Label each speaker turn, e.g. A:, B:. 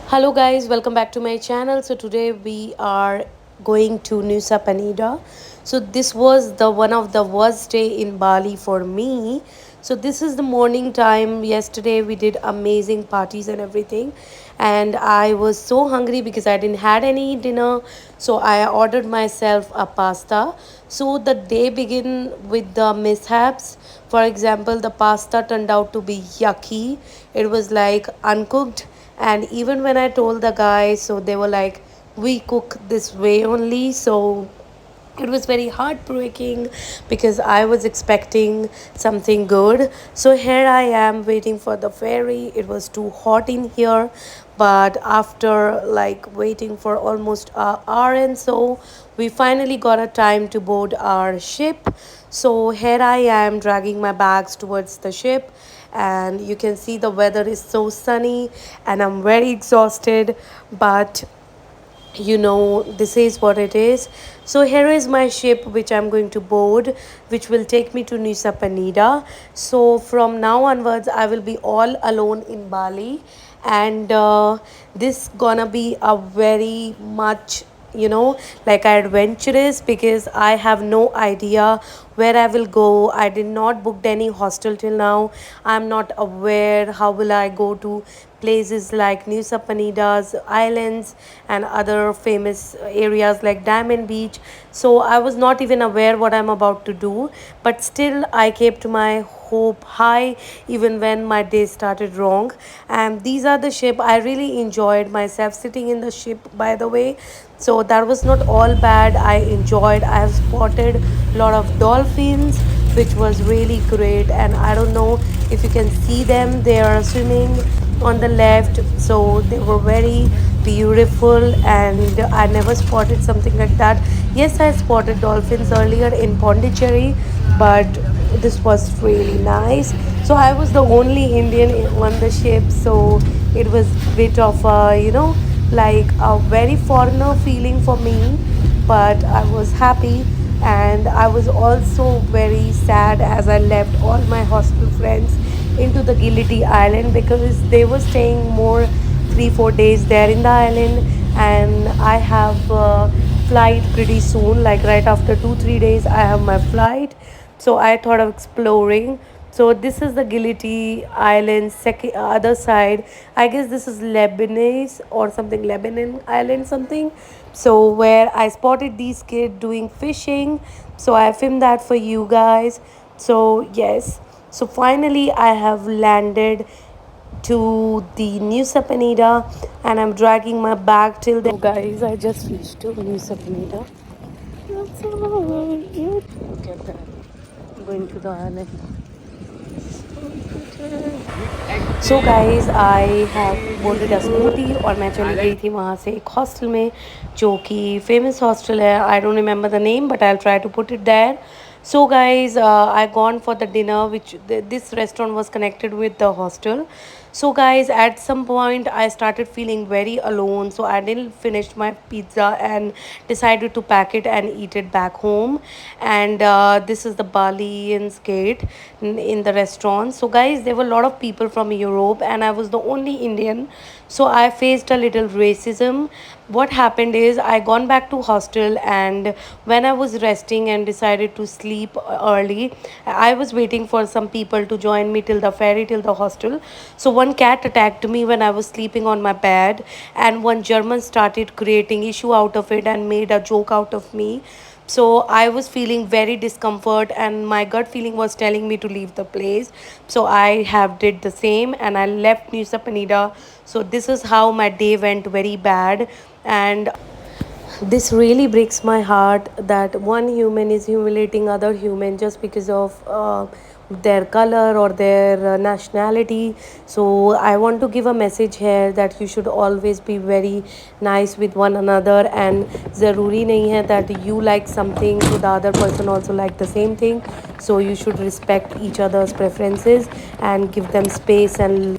A: Hello guys, welcome back to my channel. So today we are going to Nusa Penida. So this was the one of the worst day in Bali for me. So this is the morning time. Yesterday we did amazing parties and everything, and I was so hungry because I didn't had any dinner. So I ordered myself a pasta. So the day began with the mishaps. For example, the pasta turned out to be yucky. It was like uncooked, and even when I told the guys, so they were like, we cook this way only. So it was very heartbreaking because I was expecting something good. So here I am waiting for the ferry. It was too hot in here, but after like waiting for almost an hour and so, we finally got a time to board our ship. So here I am dragging my bags towards the ship, and you can see the weather is so sunny and I'm very exhausted, but this is what it is. So here is my ship which I'm going to board, which will take me to Nusa Penida. So from now onwards I will be all alone in Bali, and this gonna be a very much like adventurous, because I have no idea where I will go. I did not booked any hostel till now. I'm not aware how will I go to places like Nusa Penida islands and other famous areas like Diamond Beach. So I was not even aware what I'm about to do, but still I kept my hope high even when my day started wrong. And these are the ship. I really enjoyed myself sitting in the ship, by the way. So that was not all bad. I enjoyed. I have spotted a lot of dolphins, which was really great. And I don't know if you can see them. They are swimming on the left. So they were very beautiful, and I never spotted something like that. Yes, I spotted dolphins earlier in Pondicherry, but this was really nice. So I was the only Indian on the ship, so it was bit of a like a very foreigner feeling for me, but I was happy. And I was also very sad as I left all my hostel friends into the Giliti Island, because they were staying more 3 4 days there in the island, and I have a flight pretty soon, like right after 2 3 days I have my flight. So I thought of exploring. So this is the Giliti Island, second other side. I guess this is Lebanese or something, Lebanon Island something. So where I spotted these kids doing fishing. So I filmed that for you guys. So yes. So finally I have landed to the Nusa Penida, and I'm dragging my bag till there. So guys, I just reached to Nusa Penida. That's all. Look at that. Going to the island. So guys I have boarded a scooty, और मैं चली गई थी वहाँ से एक hostel में, जो कि फेमस हॉस्टल है. I don't remember the name, but I try to put it there. So guys, I gone for the dinner, which this restaurant was connected with the hostel. So guys, at some point I started feeling very alone, so I didn't finish my pizza and decided to pack it and eat it back home. And this is the Balians gate in the restaurant. So guys, there were a lot of people from Europe and I was the only Indian, so I faced a little racism. What happened is I gone back to hostel, and when I was resting and decided to sleep early, I was waiting for some people to join me till the ferry, till the hostel. So one cat attacked me when I was sleeping on my bed, and one German started creating issue out of it and made a joke out of me. So I was feeling very discomfort, and my gut feeling was telling me to leave the place. So I have did the same and I left Nusa Penida. So this is how my day went very bad. And this really breaks my heart that one human is humiliating other human just because of their color or their nationality. So I want to give a message here that you should always be very nice with one another, and zaruri nahi hai that you like something so the other person also like the same thing. So you should respect each other's preferences and give them space and